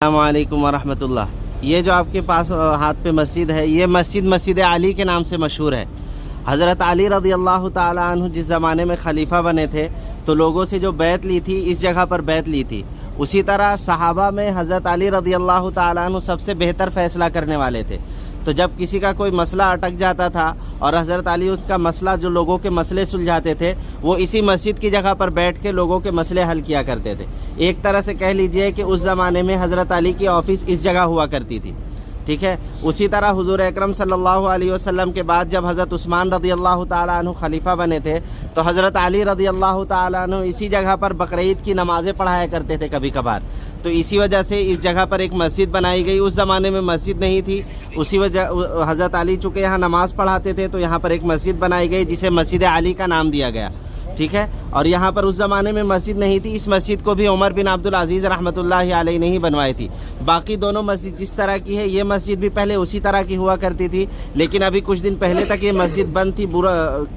السلام علیکم ورحمۃ اللہ۔ یہ جو آپ کے پاس ہاتھ پہ مسجد ہے، یہ مسجد علی کے نام سے مشہور ہے۔ حضرت علی رضی اللہ تعالی عنہ جس زمانے میں خلیفہ بنے تھے تو لوگوں سے جو بیعت لی تھی اس جگہ پر بیعت لی تھی۔ اسی طرح صحابہ میں حضرت علی رضی اللہ تعالی عنہ سب سے بہتر فیصلہ کرنے والے تھے۔ تو جب کسی کا کوئی مسئلہ اٹک جاتا تھا اور حضرت علی اس کا مسئلہ جو لوگوں کے مسئلے سلجھاتے تھے، وہ اسی مسجد کی جگہ پر بیٹھ کے لوگوں کے مسئلے حل کیا کرتے تھے۔ ایک طرح سے کہہ لیجئے کہ اس زمانے میں حضرت علی کی آفس اس جگہ ہوا کرتی تھی، ٹھیک ہے۔ اسی طرح حضور اکرم صلی اللہ علیہ وسلم کے بعد جب حضرت عثمان رضی اللہ تعالیٰ عنہ خلیفہ بنے تھے تو حضرت علی رضی اللہ تعالیٰ عنہ اسی جگہ پر بقرعید کی نمازیں پڑھایا کرتے تھے کبھی کبھار۔ تو اسی وجہ سے اس جگہ پر ایک مسجد بنائی گئی۔ اس زمانے میں مسجد نہیں تھی، اسی وجہ حضرت علی چونکہ یہاں نماز پڑھاتے تھے تو یہاں پر ایک مسجد بنائی گئی جسے مسجد علی کا نام دیا گیا، ٹھیک ہے۔ اور یہاں پر اس زمانے میں مسجد نہیں تھی، اس مسجد کو بھی عمر بن عبدالعزیز رحمۃ اللہ علیہ نے ہی بنوائی تھی۔ باقی دونوں مسجد جس طرح کی ہے، یہ مسجد بھی پہلے اسی طرح کی ہوا کرتی تھی، لیکن ابھی کچھ دن پہلے تک یہ مسجد بند تھی۔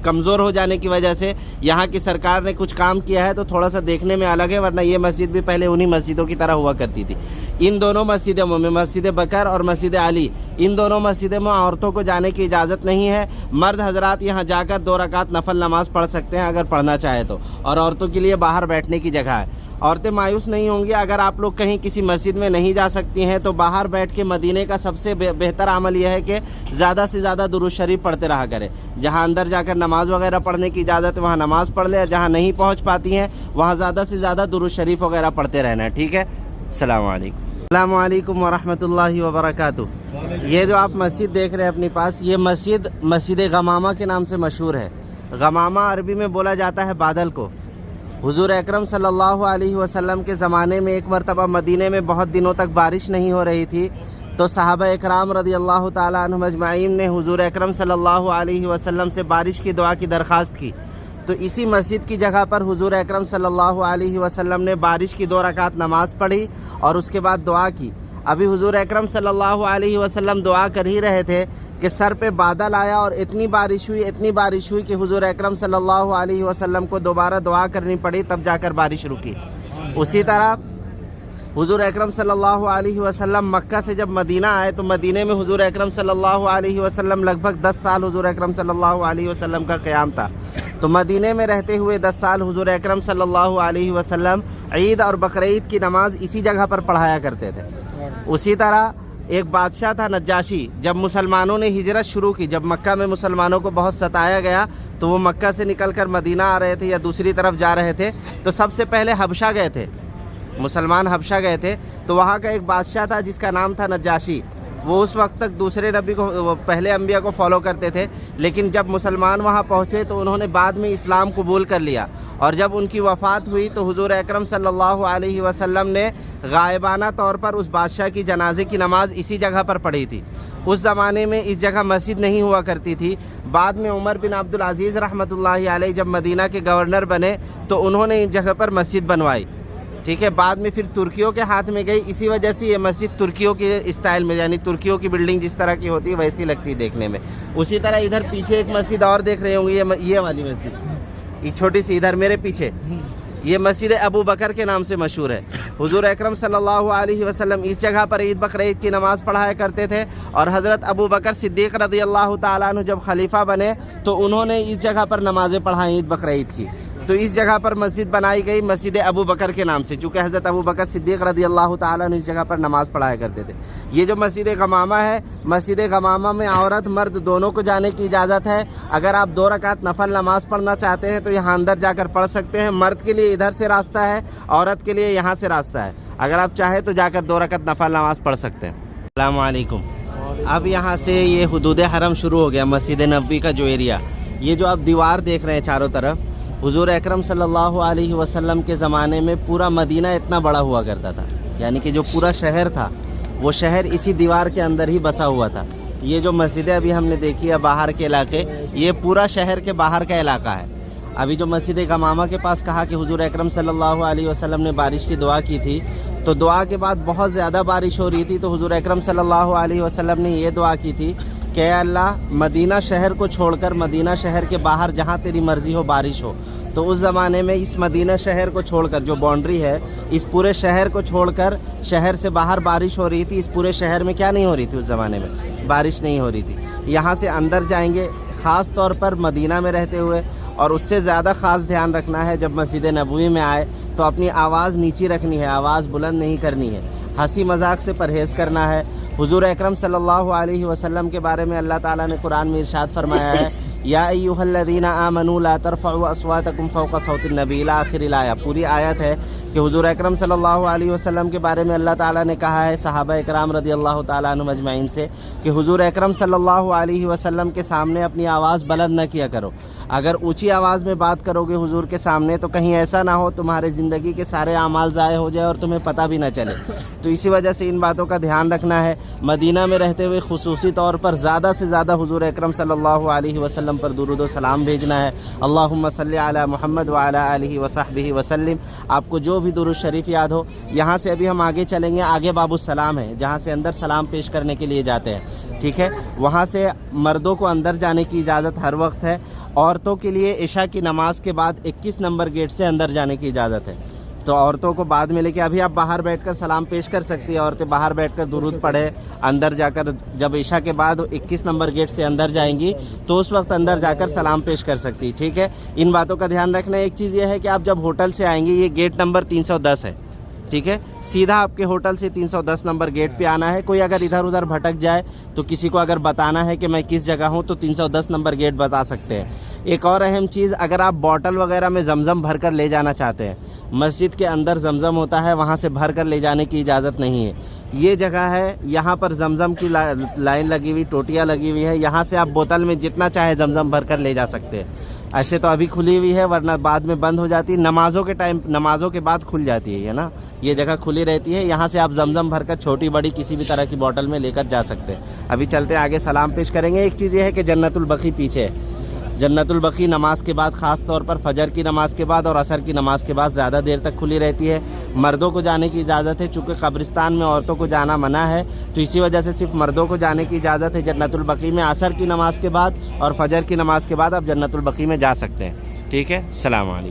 کمزور ہو جانے کی وجہ سے یہاں کی سرکار نے کچھ کام کیا ہے تو تھوڑا سا دیکھنے میں الگ ہے، ورنہ یہ مسجد بھی پہلے انہی مسجدوں کی طرح ہوا کرتی تھی۔ ان دونوں مسجدوں میں، مسجد بکر اور مسجد علی، ان دونوں مسجدوں میں عورتوں کو جانے کی اجازت نہیں ہے۔ مرد حضرات یہاں جا کر 2 رکعت نفل نماز پڑھ سکتے ہیں اگر پڑھنا چاہے تو، اور عورتوں کے لیے باہر بیٹھنے کی جگہ ہے۔ عورتیں مایوس نہیں ہوں گی اگر آپ لوگ کہیں کسی مسجد میں نہیں جا سکتی ہیں تو باہر بیٹھ کے مدینے کا سب سے بہتر عمل یہ ہے کہ زیادہ سے زیادہ درود شریف پڑھتے رہا کریں۔ جہاں اندر جا کر نماز وغیرہ پڑھنے کی اجازت ہے وہاں نماز پڑھ لیں، اور جہاں نہیں پہنچ پاتی ہیں وہاں زیادہ سے زیادہ درود شریف وغیرہ پڑھتے رہنا ہے، ٹھیک ہے۔ السلام علیکم۔ السلام علیکم ورحمۃ اللہ وبرکاتہ۔ یہ جو آپ مسجد دیکھ رہے ہیں اپنے پاس، یہ مسجد غمامہ کے نام سے مشہور ہے۔ غمامہ عربی میں بولا جاتا ہے بادل کو۔ حضور اکرم صلی اللہ علیہ وسلم کے زمانے میں ایک مرتبہ مدینے میں بہت دنوں تک بارش نہیں ہو رہی تھی، تو صحابہ اکرام رضی اللہ تعالیٰ عنہم اجمعین نے حضور اکرم صلی اللہ علیہ وسلم سے بارش کی دعا کی درخواست کی۔ تو اسی مسجد کی جگہ پر حضور اکرم صلی اللہ علیہ وسلم نے بارش کی 2 رکعت نماز پڑھی اور اس کے بعد دعا کی۔ ابھی حضور اکرم صلی اللہ علیہ وسلم دعا کر ہی رہے تھے کہ سر پہ بادل آیا اور اتنی بارش ہوئی کہ حضور اکرم صلی اللہ علیہ وسلم کو دوبارہ دعا کرنی پڑی، تب جا کر بارش رکی۔ اسی طرح حضور اکرم صلی اللہ علیہ وسلم مکہ سے جب مدینہ آئے تو مدینے میں حضور اکرم صلی اللہ علیہ وسلم لگ بھگ 10 سال حضور اکرم صلی اللہ علیہ وسلم کا قیام تھا۔ تو مدینے میں رہتے ہوئے 10 سال حضور اکرم صلی اللہ علیہ وسلم عید اور بقرعید کی نماز اسی جگہ پر پڑھایا کرتے تھے۔ اسی طرح ایک بادشاہ تھا نجاشی، جب مسلمانوں نے ہجرت شروع کی، جب مکہ میں مسلمانوں کو بہت ستایا گیا تو وہ مکہ سے نکل کر مدینہ آ رہے تھے یا دوسری طرف جا رہے تھے، تو سب سے پہلے حبشہ گئے تھے، مسلمان حبشہ گئے تھے۔ تو وہاں کا ایک بادشاہ تھا جس کا نام تھا نجاشی۔ وہ اس وقت تک دوسرے نبی کو، پہلے انبیاء کو فالو کرتے تھے، لیکن جب مسلمان وہاں پہنچے تو انہوں نے بعد میں اسلام قبول کر لیا، اور جب ان کی وفات ہوئی تو حضور اکرم صلی اللہ علیہ وسلم نے غائبانہ طور پر اس بادشاہ کی جنازے کی نماز اسی جگہ پر پڑھی تھی۔ اس زمانے میں اس جگہ مسجد نہیں ہوا کرتی تھی۔ بعد میں عمر بن عبدالعزیز رحمۃ اللہ علیہ جب مدینہ کے گورنر بنے تو انہوں نے اس جگہ پر مسجد بنوائی، ٹھیک ہے۔ بعد میں پھر ترکیوں کے ہاتھ میں گئی، اسی وجہ سے یہ مسجد ترکیوں کے اسٹائل میں، یعنی ترکیوں کی بلڈنگ جس طرح کی ہوتی ہے ویسی لگتی ہے دیکھنے میں۔ اسی طرح ادھر پیچھے ایک مسجد اور دیکھ رہے ہوں گے، یہ والی مسجد، یہ چھوٹی سی ادھر میرے پیچھے، یہ مسجد ابو بکر کے نام سے مشہور ہے۔ حضور اکرم صلی اللہ علیہ وسلم اس جگہ پر عید بقرعید کی نماز پڑھایا کرتے تھے، اور حضرت ابو بکر صدیق رضی اللہ تعالیٰ عنہ جب خلیفہ بنے تو انہوں نے اس جگہ پر نمازیں پڑھائیں عید بقرعید کی۔ تو اس جگہ پر مسجد بنائی گئی مسجد ابو بکر کے نام سے، چونکہ حضرت ابو بکر صدیق رضی اللہ تعالیٰ عنہ اس جگہ پر نماز پڑھایا کرتے تھے۔ یہ جو مسجد غمامہ ہے، مسجد غمامہ میں عورت مرد دونوں کو جانے کی اجازت ہے۔ اگر آپ 2 رکعت نفل نماز پڑھنا چاہتے ہیں تو یہاں اندر جا کر پڑھ سکتے ہیں۔ مرد کے لیے ادھر سے راستہ ہے، عورت کے لیے یہاں سے راستہ ہے۔ اگر آپ چاہیں تو جا کر 2 رکعت نفل نماز پڑھ سکتے ہیں۔ السلام علیکم۔ اب یہاں سے یہ حدود حرم شروع ہو گیا، مسجد نبوی کا جو ایریا، یہ جو آپ دیوار دیکھ رہے ہیں چاروں طرف، حضور اکرم صلی اللہ علیہ وسلم کے زمانے میں پورا مدینہ اتنا بڑا ہوا کرتا تھا، یعنی کہ جو پورا شہر تھا وہ شہر اسی دیوار کے اندر ہی بسا ہوا تھا۔ یہ جو مسجدیں ابھی ہم نے دیکھی ہے باہر کے علاقے، یہ پورا شہر کے باہر کا علاقہ ہے۔ ابھی جو مسجد غمامہ کے پاس کہا کہ حضور اکرم صلی اللہ علیہ وسلم نے بارش کی دعا کی تھی، تو دعا کے بعد بہت زیادہ بارش ہو رہی تھی، تو حضور اکرم صلی اللہ علیہ وسلم نے یہ دعا کی تھی کہ اے اللہ مدینہ شہر کو چھوڑ کر مدینہ شہر کے باہر جہاں تیری مرضی ہو بارش ہو. تو اس زمانے میں اس مدینہ شہر کو چھوڑ کر جو باؤنڈری ہے اس پورے شہر کو چھوڑ کر شہر سے باہر بارش ہو رہی تھی. اس پورے شہر میں کیا نہیں ہو رہی تھی اس زمانے میں؟ بارش نہیں ہو رہی تھی. یہاں سے اندر جائیں گے خاص طور پر مدینہ میں رہتے ہوئے, اور اس سے زیادہ خاص دھیان رکھنا ہے جب مسجد نبوی میں آئے تو اپنی آواز نیچی رکھنی ہے, آواز بلند نہیں کرنی ہے, ہنسی مذاق سے پرہیز کرنا ہے. حضور اکرم صلی اللہ علیہ وسلم کے بارے میں اللہ تعالیٰ نے قرآن میں ارشاد فرمایا ہے یا ایھا الذین آمنوا لا ترفعوا اصواتکم فوق صوت النبی الی آخر الآیہ. پوری آیت ہے کہ حضور اکرم صلی اللہ علیہ وسلم کے بارے میں اللہ تعالیٰ نے کہا ہے صحابہ اکرام رضی اللہ تعالیٰ عنہم اجمعین سے کہ حضور اکرم صلی اللہ علیہ وسلم کے سامنے اپنی آواز بلند نہ کیا کرو. اگر اونچی آواز میں بات کرو گے حضور کے سامنے تو کہیں ایسا نہ ہو تمہارے زندگی کے سارے اعمال ضائع ہو جائے اور تمہیں پتہ بھی نہ چلے. تو اسی وجہ سے ان باتوں کا دھیان رکھنا ہے. مدینہ میں رہتے ہوئے خصوصی طور پر زیادہ سے زیادہ حضور اکرم صلی اللہ علیہ وسلم پر درود و سلام بھیجنا ہے. اللہم صلی علی محمد وعلی آلہ وصحبہ وسلم. آپ کو جو بھی درود شریف یاد ہو. یہاں سے ابھی ہم آگے چلیں گے, آگے باب السلام ہے جہاں سے اندر سلام پیش کرنے کے لیے جاتے ہیں. ٹھیک ہے, وہاں سے مردوں کو اندر جانے کی اجازت ہر وقت ہے. عورتوں کے لیے عشاء کی نماز کے بعد 21 نمبر گیٹ سے اندر جانے کی اجازت ہے. تو عورتوں کو بعد میں لے کے ابھی آپ باہر بیٹھ کر سلام پیش کر سکتی ہیں. عورتیں باہر بیٹھ کر درود پڑھے, اندر جا کر جب عشاء کے بعد 21 نمبر گیٹ سے اندر جائیں گی تو اس وقت اندر جا کر سلام پیش کر سکتی. ٹھیک ہے, ان باتوں کا دھیان رکھنا. ایک چیز یہ ہے کہ آپ جب ہوٹل سے آئیں گے, یہ گیٹ نمبر 310 ہے. ٹھیک ہے, سیدھا آپ کے ہوٹل سے 310 نمبر گیٹ پہ آنا ہے. کوئی اگر ادھر ادھر بھٹک جائے تو کسی کو اگر بتانا ہے کہ میں کس جگہ ہوں تو 310 نمبر گیٹ بتا سکتے ہیں. ایک اور اہم چیز, اگر آپ بوٹل وغیرہ میں زمزم بھر کر لے جانا چاہتے ہیں, مسجد کے اندر زمزم ہوتا ہے, وہاں سے بھر کر لے جانے کی اجازت نہیں ہے. یہ جگہ ہے, یہاں پر زمزم کی لائن لگی ہوئی, ٹوٹیاں لگی ہوئی ہے. یہاں سے آپ بوتل میں جتنا چاہے زمزم بھر کر لے جا سکتے ہیں. ایسے تو ابھی کھلی ہوئی ہے ورنہ بعد میں بند ہو جاتی. نمازوں کے ٹائم, نمازوں کے بعد کھل جاتی ہے نا, یہ جگہ کھلی رہتی ہے. یہاں سے آپ زمزم بھر کر چھوٹی بڑی کسی بھی طرح کی بوٹل میں لے کر جا سکتے ہیں. ابھی چلتے ہیں آگے, سلام پیش کریں گے. ایک چیز یہ ہے کہ جنت البقیع پیچھے ہے. جنت البقیع نماز کے بعد, خاص طور پر فجر کی نماز کے بعد اور عصر کی نماز کے بعد زیادہ دیر تک کھلی رہتی ہے. مردوں کو جانے کی اجازت ہے, چونکہ قبرستان میں عورتوں کو جانا منع ہے تو اسی وجہ سے صرف مردوں کو جانے کی اجازت ہے جنت البقیع میں. عصر کی نماز کے بعد اور فجر کی نماز کے بعد آپ جنت البقیع میں جا سکتے ہیں. ٹھیک ہے, السلام علیکم.